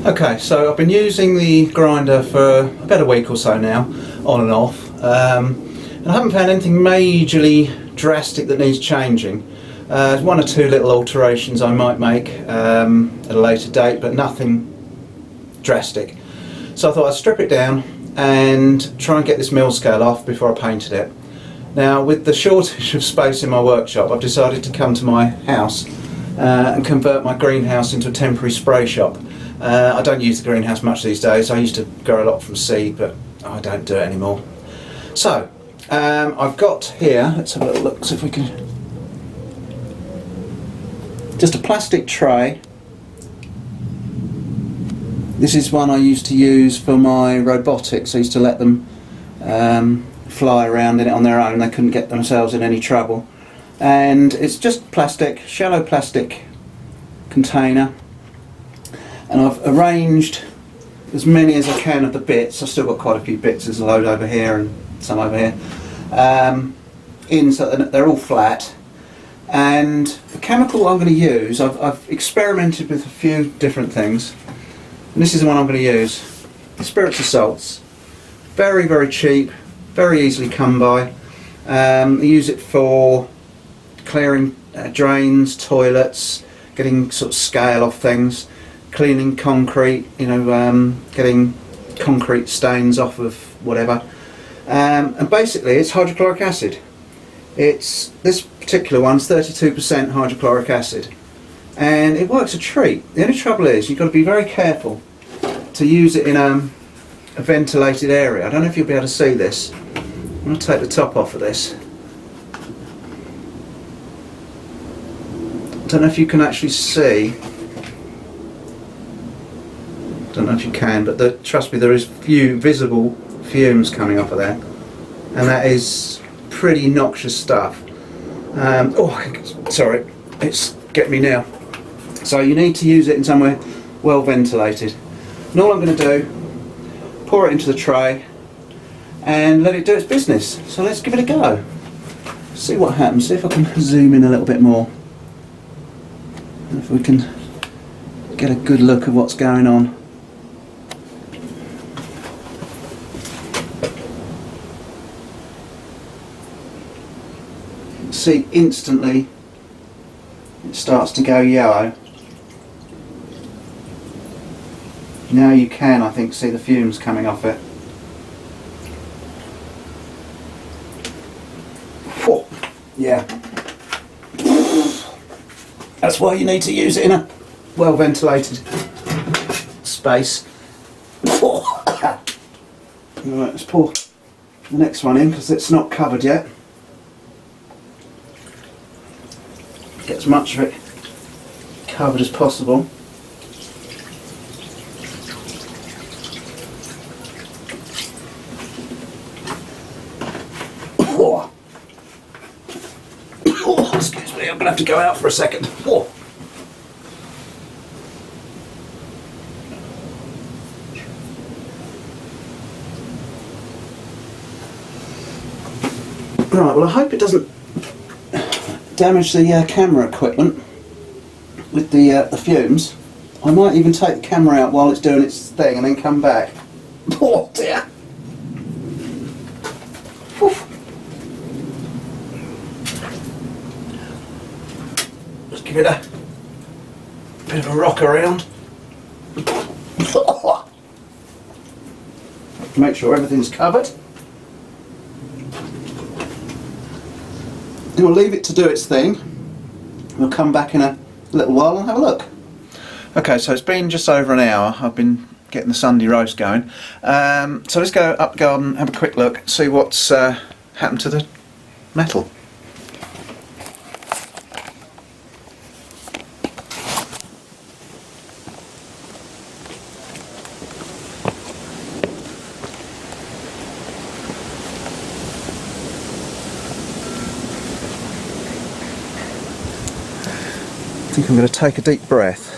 Okay, so I've been using the grinder for about a week or so now, on and off, and I haven't found anything majorly drastic that needs changing. There's one or two little alterations I might make at a later date, but nothing drastic. So I thought I'd strip it down and try and get this mill scale off before I painted it. Now, with the shortage of space in my workshop, I've decided to come to my house and convert my greenhouse into a temporary spray shop. I don't use the greenhouse much these days. I used to grow a lot from seed, but I don't do it anymore. So I've got here, let's have a little look, see if we can, just a plastic tray. This is one I used to use for my robotics. I used to let them fly around in it on their own. They couldn't get themselves in any trouble. And it's just plastic, shallow plastic container. And I've arranged as many as I can of the bits. I've still got quite a few bits. There's a load over here and some over here. In so that they're all flat. And the chemical I'm going to use, I've experimented with a few different things. And this is the one I'm going to use. Spirits of salts. Very, very cheap. Very easily come by. I use it for clearing drains, toilets, getting sort of scale off things. Cleaning concrete, you know, getting concrete stains off of whatever, and basically it's hydrochloric acid. It's this particular one's 32% hydrochloric acid, and it works a treat. The only trouble is you've got to be very careful to use it in a ventilated area. I don't know if you'll be able to see this. I'm going to take the top off of this. I don't know if you can actually see. Don't know if you can, but trust me, there is few visible fumes coming off of there, and that is pretty noxious stuff. Sorry, it's getting me now. So you need to use it in somewhere well ventilated. And all I'm going to do, pour it into the tray and let it do its business. So let's give it a go. See what happens. See if I can zoom in a little bit more. If we can get a good look at what's going on. See, instantly it starts to go yellow. Now you can, I think, see the fumes coming off it. Whew. Yeah. That's why you need to use it in a well ventilated space. Right, let's pour the next one in because it's not covered yet. Get as much of it covered as possible. Excuse me, I'm going to have to go out for a second. Right, well I hope it doesn't damage the camera equipment with the fumes. I might even take the camera out while it's doing its thing and then come back. Oh dear! Oof. Just give it a bit of a rock around. Make sure everything's covered. We'll leave it to do its thing. We'll come back in a little while and have a look. Okay, so it's been just over an hour. I've been getting the Sunday roast going. So let's go up the garden, have a quick look, see what's happened to the metal. I think I'm going to take a deep breath.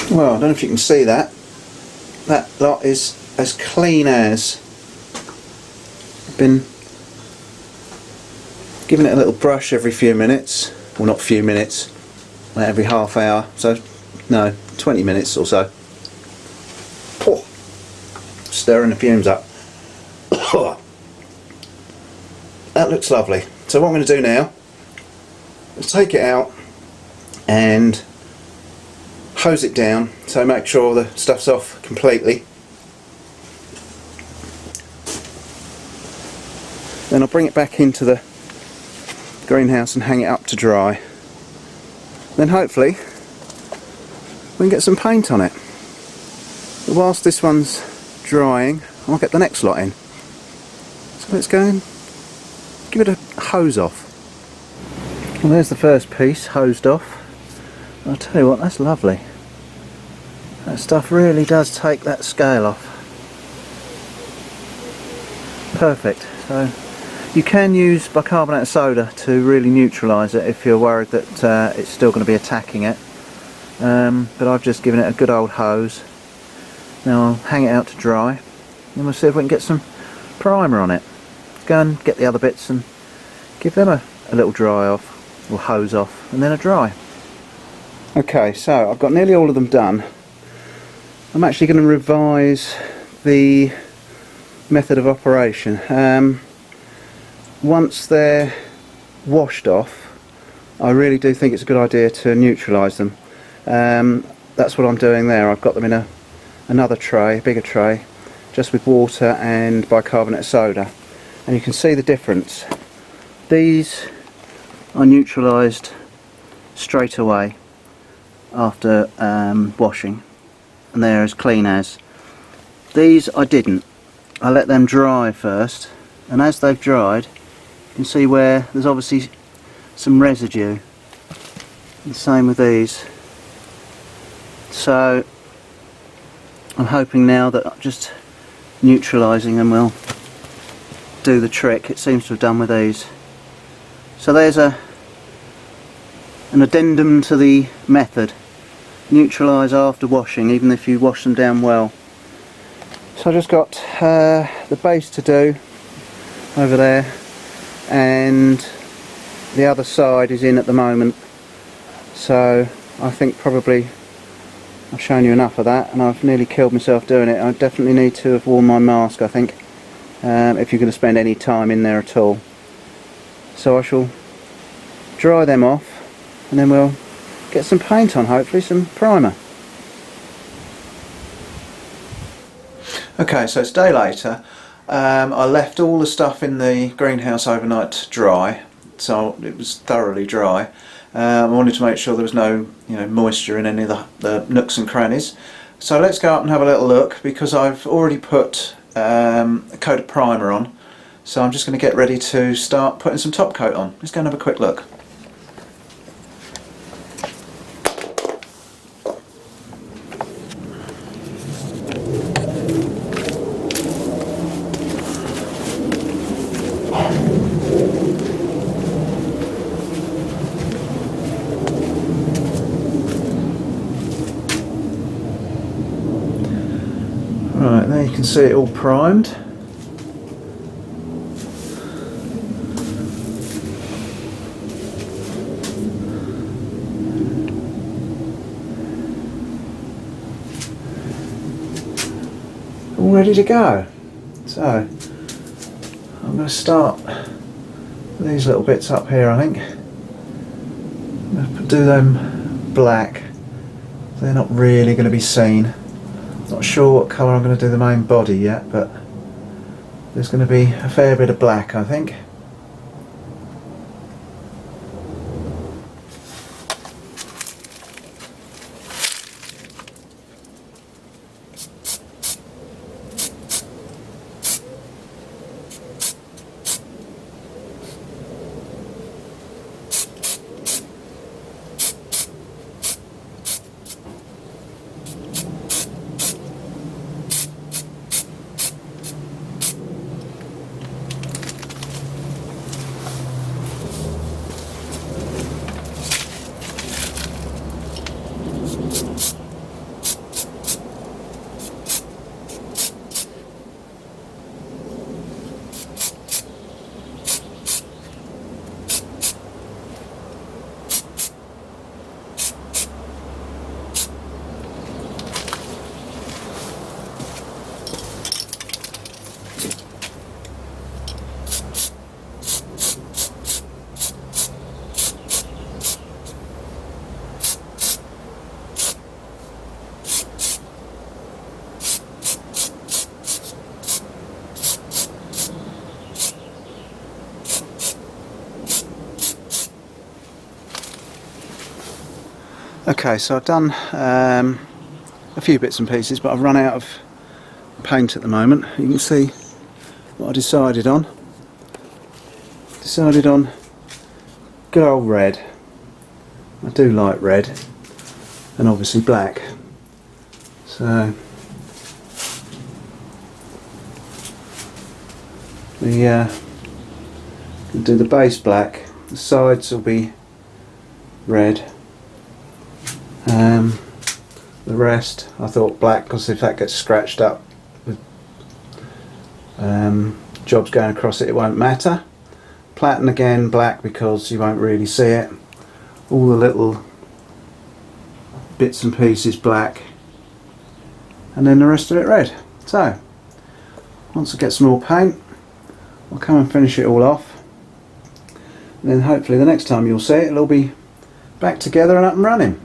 Well, I don't know if you can see that. That lot is as clean as. I've been giving it a little brush every few minutes. Well, not few minutes. every half hour, so no, 20 minutes or so. Oh, stirring the fumes up. That looks lovely. So what I'm going to do now is take it out and hose it down, so make sure the stuff's off completely. Then I'll bring it back into the greenhouse and hang it up to dry. Then hopefully we can get some paint on it. But whilst this one's drying, I'll get the next lot in. So let's go and give it a hose off. Well, there's the first piece hosed off. I'll tell you what, that's lovely. That stuff really does take that scale off. Perfect. So you can use bicarbonate of soda to really neutralise it if you're worried that it's still going to be attacking it. But I've just given it a good old hose. Now I'll hang it out to dry and we'll see if we can get some primer on it. Go and get the other bits and give them a little dry off, or hose off, and then a dry. Okay, so I've got nearly all of them done. I'm actually going to revise the method of operation. Once they're washed off, I really do think it's a good idea to neutralise them. That's what I'm doing there. I've got them in another tray, a bigger tray, just with water and bicarbonate of soda, and you can see the difference. These are neutralised straight away after washing, and they're as clean as. These I didn't. I let them dry first, and as they've dried, you can see where there's obviously some residue. And same with these. So I'm hoping now that just neutralising them will do the trick. It seems to have done with these. So there's an addendum to the method. Neutralise after washing, even if you wash them down well. So I've just got the base to do over there, and the other side is in at the moment. So I think probably I've shown you enough of that, and I've nearly killed myself doing it. I definitely need to have worn my mask, I think, if you're going to spend any time in there at all. So I shall dry them off, and then we'll get some paint on, hopefully some primer. Okay, so it's a day later. I left all the stuff in the greenhouse overnight to dry, so it was thoroughly dry. I wanted to make sure there was no moisture in any of the nooks and crannies. So let's go up and have a little look, because I've already put a coat of primer on. So I'm just going to get ready to start putting some top coat on. Let's go and have a quick look. Right, there you can see it all primed. All ready to go. So I'm going to start with these little bits up here, I think. I'm going to do them black. They're not really going to be seen. Not sure what colour I'm going to do the main body yet, but there's going to be a fair bit of black, I think. Okay, so I've done a few bits and pieces, but I've run out of paint at the moment. You can see what I decided on. Decided on good old red. I do like red, and obviously black. So we'll do the base black. The sides will be red. The rest I thought black, because if that gets scratched up with jobs going across it, it won't matter. Platen again black, because you won't really see it. All the little bits and pieces black, and then the rest of it red. So once I get some more paint, I'll come and finish it all off, and then hopefully the next time you'll see it, it'll all be back together and up and running.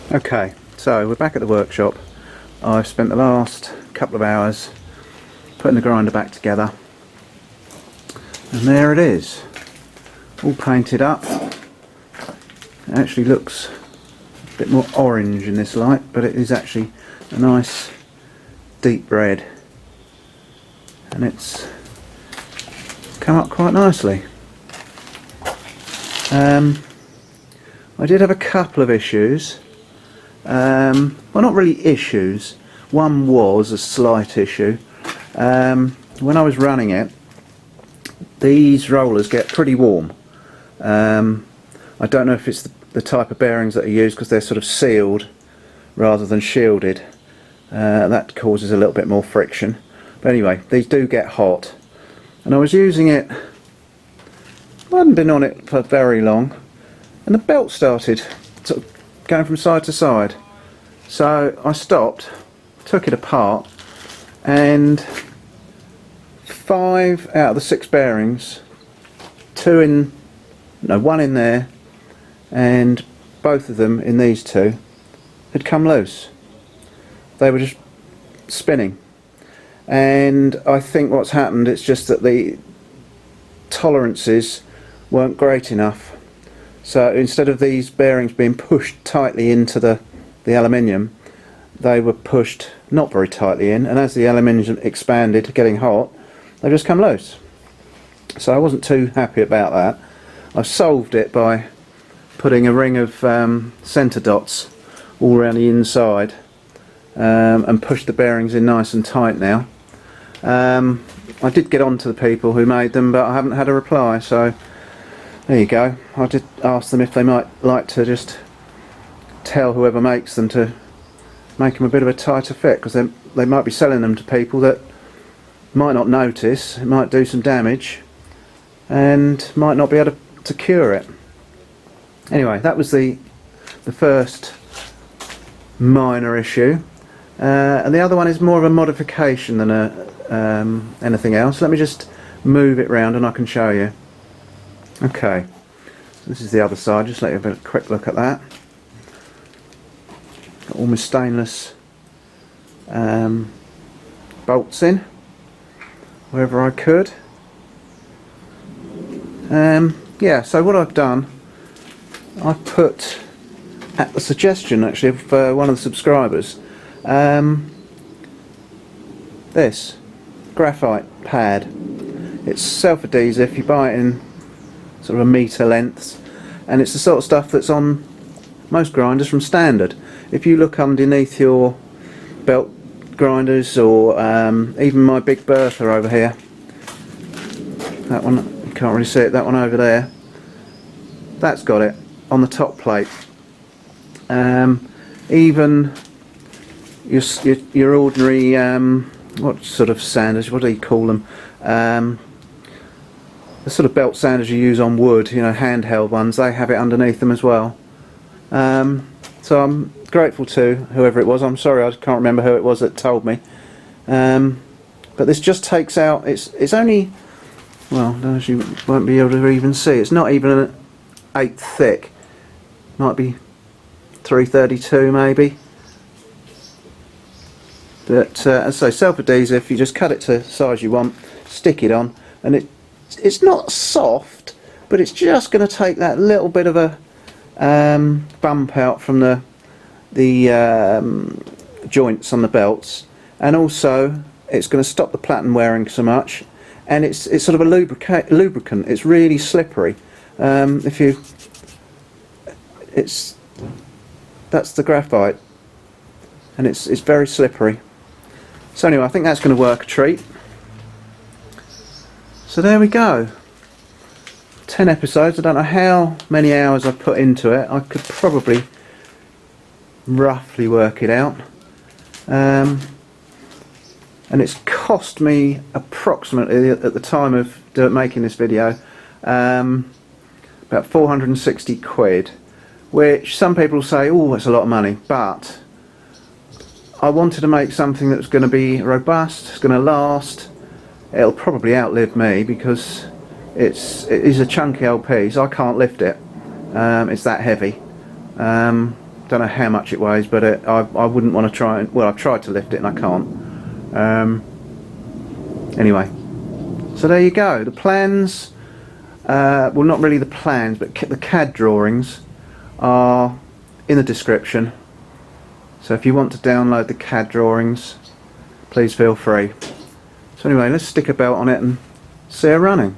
Okay, so we're back at the workshop. I've spent the last couple of hours putting the grinder back together, and there it is, all painted up. It actually looks a bit more orange in this light, but it is actually a nice deep red, and it's come up quite nicely. I did have a couple of issues. Well, not really issues. One was a slight issue. When I was running it, these rollers get pretty warm. I don't know if it's the type of bearings that are used, because they're sort of sealed rather than shielded. That causes a little bit more friction. But anyway, these do get hot. And I was using it, I hadn't been on it for very long, and the belt started sort of going from side to side. So I stopped, took it apart, and 5 out of the 6 bearings, one in there, and both of them in these two, had come loose. They were just spinning, and I think what's happened, it's just that the tolerances weren't great enough. So instead of these bearings being pushed tightly into the aluminium, they were pushed not very tightly in, and as the aluminium expanded, getting hot, they just come loose. So I wasn't too happy about that. I've solved it by putting a ring of centre dots all around the inside, and pushed the bearings in nice and tight now. I did get on to the people who made them, but I haven't had a reply, so there you go. I did ask them if they might like to just tell whoever makes them to make them a bit of a tighter fit, because they might be selling them to people that might not notice, it might do some damage, and might not be able to cure it. Anyway, that was the first minor issue, and the other one is more of a modification than anything else. Let me just move it round and I can show you. Okay, so this is the other side. Just let you have a quick look at that. Got all my stainless bolts in wherever I could. Yeah, so what I've done, I've put, at the suggestion actually of one of the subscribers, this graphite pad. It's self-adhesive. You buy it in sort of a metre lengths, and it's the sort of stuff that's on most grinders from standard. If you look underneath your belt grinders, or even my Big Bertha over here, that one, you can't really see it, that one over there, that's got it on the top plate. Even your ordinary what sort of sanders, what do you call them, the sort of belt sanders you use on wood, you know, handheld ones, they have it underneath them as well. So I'm grateful to whoever it was. I'm sorry, I can't remember who it was that told me. But this just takes out, it's only, well, as you won't be able to even see, it's not even an 1/8 thick, might be 332 maybe. But as I say, self-adhesive, you just cut it to the size you want, stick it on, and it's not soft, but it's just going to take that little bit of a bump out from the joints on the belts, and also it's going to stop the platen wearing so much, and it's sort of a lubricant. It's really slippery. That's the graphite, and it's very slippery. So anyway, I think that's going to work a treat. So there we go. 10 episodes. I don't know how many hours I've put into it. I could probably roughly work it out. And it's cost me approximately, at the time of making this video, about 460 quid, which some people say, oh, that's a lot of money, but I wanted to make something that's going to be robust, it's going to last. It'll probably outlive me because it is a chunky old piece. I can't lift it. It's that heavy. Don't know how much it weighs, but I wouldn't want to try and, well, I've tried to lift it and I can't. Anyway, so there you go. The plans, well, not really the plans, but the CAD drawings are in the description. So if you want to download the CAD drawings, please feel free. So anyway, let's stick a belt on it and see her running.